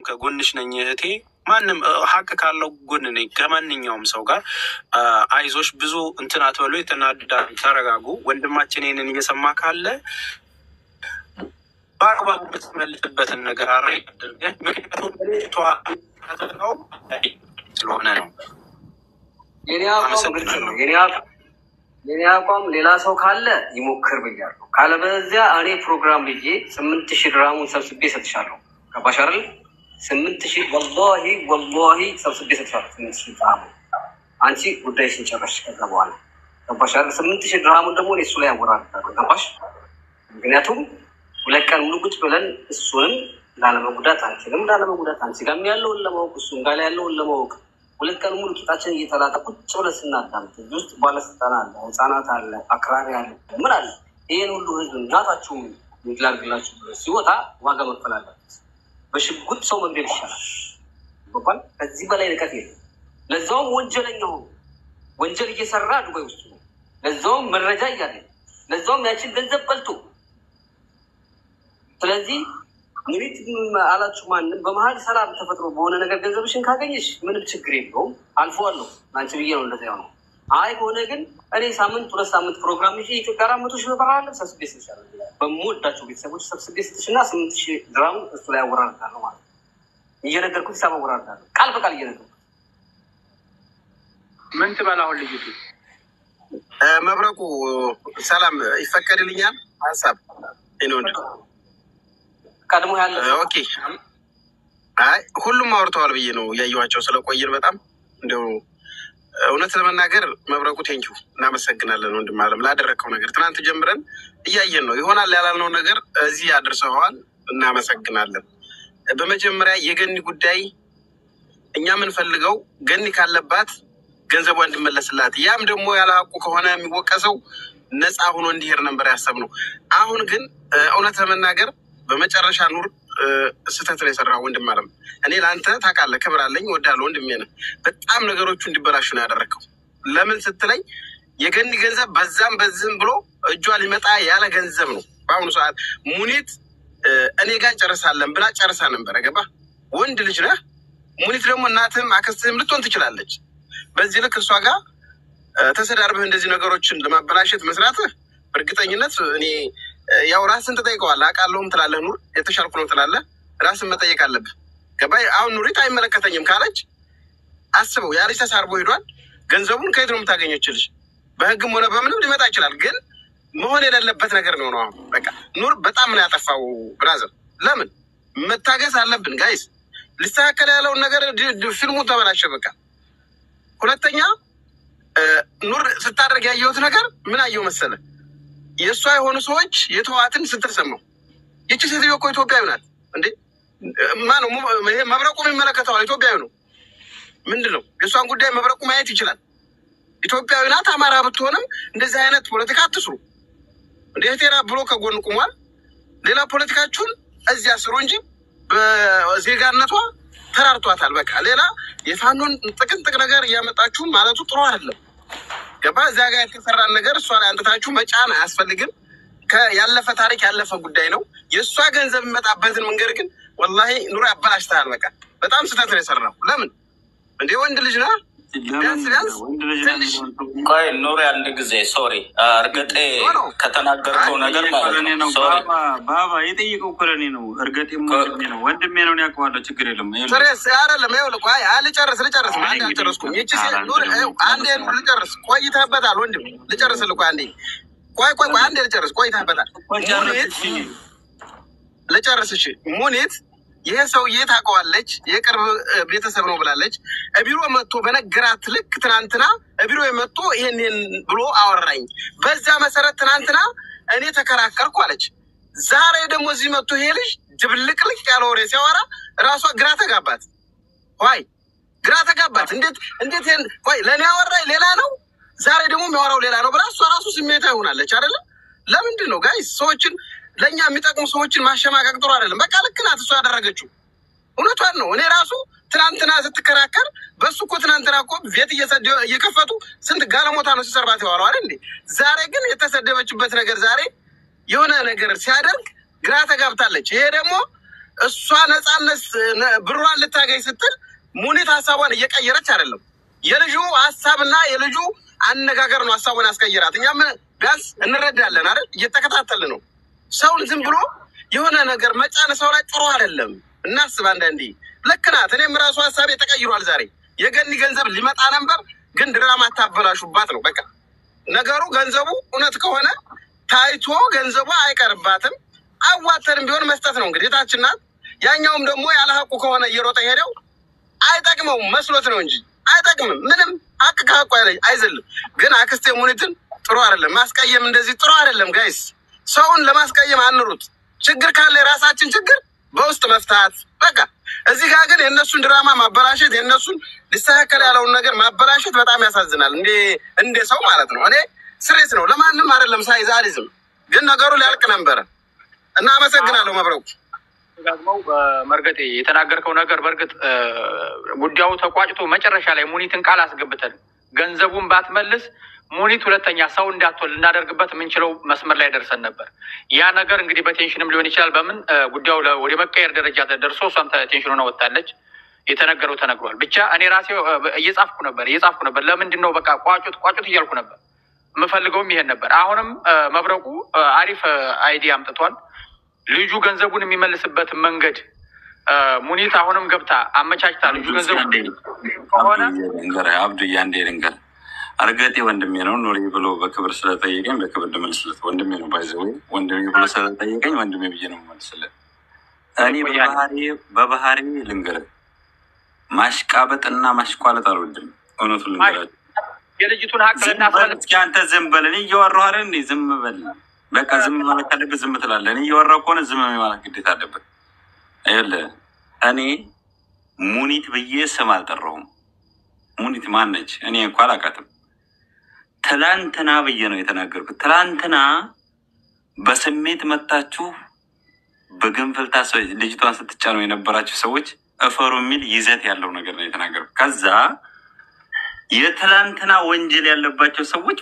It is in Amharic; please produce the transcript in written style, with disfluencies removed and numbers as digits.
ከጎንሽ ነኝ እህቴ። ማንም ሀቅ ካለው ጎን ነኝ ከማንኛውም ሰው ጋር። አይዞሽ፣ ብዙ እንትን አትበሉ፣ የተናዳ ተረጋጉ። ወንድማችን ይህንን እየሰማ ካለ በአግባቡ የምትመልስበትን ነገር አረ አድርገህ፣ ምክንያቱም ስለሆነ ነው። የኔ አቋም ሌላ ሰው ካለ ይሞክር ብያለሁ። ካለበለዚያ እኔ ፕሮግራም ልጄ 8,000 ድራሙን ሰብስቤ ሰጥሻለሁ። ገባሽ አይደል? 8,000 ወላሂ ሰብስቤ ሰጥሻለሁ። 8,000 ድራሙ አንቺ ጉዳይሽን ጨረሽ። ከዛ በኋላ ገባሽ አይደል? 8,000 ድራሙን ደግሞ እኔ እሱ ላይ ያወራርዳለሁ። ገባሽ? ምክንያቱም 2 ቀን ሙሉ ቁጭ ብለን እሱንም ላለመጉዳት አንችልም፣ ላለመጉዳት አንቺ ጋርም ያለውን ለማወቅ እሱም ጋር ያለውን ለማወቅ 2 ቀን ሙሉ ቂጣችን እየተላጠ ቁጭ ብለን ስናዳምጥ ውስጥ ባለስልጣን አለ፣ ህፃናት አለ፣ አክራሪ አለ፣ ምን አለ። ይህን ሁሉ ህዝብ እናታችሁ ላድርግላችሁ ብሎ ሲወጣ ዋጋ መክፈል አለበት። በሽጉጥ ሰው መግደል ይሻላል። ይባል ከዚህ በላይ ንቀት የለም። ለዛውም ወንጀለኛ ሆኖ ወንጀል እየሰራ ዱባይ ውስጥ ነው። ለዛውም መረጃ እያለ ለዛውም ያችን ገንዘብ በልቶ። ስለዚህ ምሪት አላችሁ ማንም በመሀል ሰላም ተፈጥሮ በሆነ ነገር ገንዘብሽን ካገኘሽ ምንም ችግር የለውም፣ አልፎዋለሁ አንቺ ብዬ ነው እንደዚያ ነው። አይ ከሆነ ግን እኔ ሳምንት 2 ሳምንት ፕሮግራም ይዤ ኢትዮጵያ 400,000 ብር አለ ሰብስቤ ስልሻለሁ። በምወዳቸው ቤተሰቦች ሰብስቤ ስትሽና 8,000 ድራም እሱ ላይ አወራርዳለሁ ማለት ነው። እየነገርኩት ሂሳብ አወራርዳለሁ፣ ቃል በቃል እየነገርኩት። ምን ትበላሁን ልጅቱ መብረቁ ሰላም ይፈቀድልኛል ሀሳብ ይኖድ ቀድሞ ያለ ኦኬ። አይ ሁሉም አውርተዋል ብዬ ነው ያየኋቸው ስለቆየን በጣም እንደው እውነት ለመናገር መብረቁ ቴንኪው እናመሰግናለን ወንድም አለም ላደረግከው ነገር። ትናንት ጀምረን እያየን ነው ይሆናል ያላልነው ነገር እዚህ አድርሰዋል፣ እናመሰግናለን። በመጀመሪያ የገኒ ጉዳይ እኛ የምንፈልገው ገኒ ካለባት ገንዘቧ እንዲመለስላት፣ ያም ደግሞ ያለ ሀቁ ከሆነ የሚወቀሰው ነፃ ሆኖ እንዲሄድ ነበር ያሰብነው። አሁን ግን እውነት ለመናገር በመጨረሻ ኑር ስህተት ነው የሰራው ወንድም አለም። እኔ ለአንተ ታውቃለህ ክብር አለኝ እወዳለሁ ወንድሜ ነህ። በጣም ነገሮቹ እንዲበላሹ ነው ያደረግከው። ለምን ስትለኝ የገኒ ገንዘብ በዛም በዝም ብሎ እጇ ሊመጣ ያለ ገንዘብ ነው። በአሁኑ ሰዓት ሙኒት እኔ ጋር ጨርሳለን ብላ ጨርሳ ነበር። ገባ ወንድ ልጅ ነህ። ሙኒት ደግሞ እናትህም አክስትህም ልትሆን ትችላለች። በዚህ ልክ እሷ ጋር ተሰዳርበህ እንደዚህ ነገሮችን ለማበላሸት መስራትህ በእርግጠኝነት እኔ ያው ራስን ትጠይቀዋለህ። አውቃለሁም ትላለህ ኑር፣ የተሻልኩ ነው ትላለህ። ራስን መጠየቅ አለብህ። ገባህ? አሁን ኑሪት አይመለከተኝም ካለች አስበው፣ ያ ልጅ ተሳርቦ ሄዷል። ገንዘቡን ከየት ነው የምታገኘችልሽ? በህግም ሆነ በምንም ሊመጣ ይችላል። ግን መሆን የሌለበት ነገር ነው ነው። በቃ ኑር በጣም ነው ያጠፋው ብራዘር። ለምን መታገስ አለብን ጋይስ። ሊስተካከል ያለውን ነገር ፊልሙ ተበላሸ በቃ። ሁለተኛ ኑር ስታደርግ ያየሁት ነገር ምን አየሁ መሰለ? የእሷ የሆኑ ሰዎች የተዋትን ስትል ሰማሁ። ይቺ ሴትዮ እኮ ኢትዮጵያዊ ናት እንዴ! ማነው ይሄ መብረቁ የሚመለከተዋል? ኢትዮጵያዊ ነው። ምንድን ነው የእሷን ጉዳይ መብረቁ ማየት ይችላል። ኢትዮጵያዊ ናት። አማራ ብትሆንም እንደዚህ አይነት ፖለቲካ አትስሩ እንደ ቴራ ብሎ ከጎን ቁሟል። ሌላ ፖለቲካችሁን እዚያ ስሩ እንጂ በዜጋነቷ ተራርቷታል። በቃ ሌላ የፋኖን ጥቅንጥቅ ነገር እያመጣችሁ ማለቱ ጥሩ አይደለም። ገባ? እዚያ ጋር የተሰራን ነገር እሷ ላይ አንጥታችሁ መጫን አያስፈልግም። ያለፈ ታሪክ ያለፈ ጉዳይ ነው። የእሷ ገንዘብ የሚመጣበትን መንገድ ግን ወላሂ ኑሮ ያበላሽታል። በቃ በጣም ስህተት ነው የሰራው። ለምን እንደ ወንድ ልጅ ና ቆይ ኑሪ አንድ ጊዜ ሶሪ፣ እርግጤ ከተናገርከው ነገር ማለት ነው። ባባ የጠየቀው እኮ ለእኔ ነው። እርግጤ ወንድሜ ነው ያውቀዋለሁ። ችግር የለም። አይደለም ይኸውልህ፣ ቆይ ልጨርስ አንዴ አልጨረስኩም። አንዴ ልጨርስ፣ ቆይተህበታል ወንድም። ልጨርስልህ እኮ አንዴ ቆይ አንዴ ልጨርስ፣ ቆይተህበታል። ልጨርስ እሺ። ሙኒት ይሄ ሰውዬ ታውቀዋለች፣ የቅርብ ቤተሰብ ነው ብላለች። ቢሮ መጥቶ በነገራት ልክ ትናንትና ቢሮ መጥቶ ይሄን ብሎ አወራኝ። በዛ መሰረት ትናንትና እኔ ተከራከርኩ አለች። ዛሬ ደግሞ እዚህ መጥቶ ይሄ ልጅ ድብልቅልቅ ያለ ወሬ ሲያወራ ራሷ ግራ ተጋባት። ግራ ተጋባት። እንዴት ቆይ ለእኔ አወራኝ ሌላ ነው፣ ዛሬ ደግሞ የሚያወራው ሌላ ነው ብላ እሷ ራሱ ስሜታ ይሆናለች አይደለም። ለምንድን ነው ጋይስ ሰዎችን ለእኛ የሚጠቅሙ ሰዎችን ማሸማቀቅ ጥሩ አይደለም። በቃ ልክ ናት እሷ ያደረገችው፣ እውነቷን ነው። እኔ ራሱ ትናንትና ስትከራከር በሱ እኮ ትናንትና እኮ ቤት እየከፈቱ ስንት ጋለሞታ ነው ሲሰርባት የዋለው አይደል እንዴ? ዛሬ ግን የተሰደበችበት ነገር ዛሬ የሆነ ነገር ሲያደርግ ግራ ተጋብታለች። ይሄ ደግሞ እሷ ነፃነት ብሯን ልታገኝ ስትል ሙኒት ሀሳቧን እየቀየረች አይደለም። የልጁ ሀሳብና የልጁ አነጋገር ነው ሀሳቡን ያስቀይራት። እኛም ቢያንስ እንረዳለን አይደል? እየተከታተልን ነው። ሰውን ዝም ብሎ የሆነ ነገር መጫን ሰው ላይ ጥሩ አይደለም። እናስብ አንዳንዴ። ልክ ናት። እኔም ራሱ ሀሳቤ ተቀይሯል። ዛሬ የገኒ ገንዘብ ሊመጣ ነበር፣ ግን ድራማ ታበላሹባት ነው በቃ ነገሩ። ገንዘቡ እውነት ከሆነ ታይቶ ገንዘቡ አይቀርባትም። አዋተንም ቢሆን መስጠት ነው እንግዲህ የታችን ናት። ያኛውም ደግሞ ያለ ሀቁ ከሆነ እየሮጠ ሄደው አይጠቅመውም መስሎት ነው እንጂ አይጠቅምም። ምንም ሀቅ ከሀቁ አይዘልም። ግን አክስቴ ሙኒትን ጥሩ አይደለም ማስቀየም፣ እንደዚህ ጥሩ አይደለም ጋይስ። ሰውን ለማስቀየም አንሩጥ። ችግር ካለ የራሳችን ችግር በውስጥ መፍታት በቃ። እዚህ ጋር ግን የእነሱን ድራማ ማበላሸት፣ የእነሱን ሊስተካከል ያለውን ነገር ማበላሸት በጣም ያሳዝናል። እንደ ሰው ማለት ነው። እኔ ስሬት ነው ለማንም አይደለም ሳይዛሊዝም፣ ግን ነገሩ ሊያልቅ ነበረ እና አመሰግናለሁ። መብረቁ ደግሞ መርገጤ የተናገርከው ነገር በእርግጥ ጉዳዩ ተቋጭቶ መጨረሻ ላይ ሙኒትን ቃል አስገብተን ገንዘቡን ባትመልስ ሙኒት ሁለተኛ ሰው እንዳትወል ልናደርግበት የምንችለው መስመር ላይ ደርሰን ነበር። ያ ነገር እንግዲህ በቴንሽንም ሊሆን ይችላል። በምን ጉዳዩ ወደ መቀየር ደረጃ ደርሶ እሷም ቴንሽን ሆነ ወጣለች። የተነገረው ተነግሯል። ብቻ እኔ ራሴ እየጻፍኩ ነበር። ለምንድን ነው በቃ ቋጩት እያልኩ ነበር። የምፈልገውም ይሄን ነበር። አሁንም መብረቁ አሪፍ አይዲያ አምጥቷል። ልጁ ገንዘቡን የሚመልስበትን መንገድ ሙኒት አሁንም ገብታ አመቻችታ ልጁ ገንዘቡ ከሆነ አብዱያ እንዴ ልንገር እርገጤ ወንድሜ ነው ኑሪ ብሎ በክብር ስለጠየቀኝ በክብር ልመልስለት። ወንድሜ ነው ባይዘው ወንድሜ ብሎ ስለጠየቀኝ ወንድሜ ብዬ ነው መልስለት። እኔ በባህሪ ልንገር ማሽቃበጥና ማሽቋለጥ አልወድም። እውነቱን ልንገራችሁ የልጅቱን ሀቅ ልናስፈልግ እስኪ አንተ ዝም በል። እኔ እያወራሁ አይደል እንዴ? ዝም በል በቃ። ዝም ማለት ካለብህ ዝም ትላለህ። እኔ እያወራሁ ከሆነ ዝም ማለት ግዴታ አለበት። ይኸውልህ እኔ ሙኒት ብዬ ስም አልጠራሁም። ሙኒት ማነች? እኔ እንኳን አላውቃትም። ትላንትና ብዬ ነው የተናገርኩት። ትላንትና በስሜት መታችሁ በግንፍልታ ልጅቷን ስትጫኑ የነበራችሁ ሰዎች እፈሩ የሚል ይዘት ያለው ነገር ነው የተናገርኩት። ከዛ የትላንትና ወንጀል ያለባቸው ሰዎች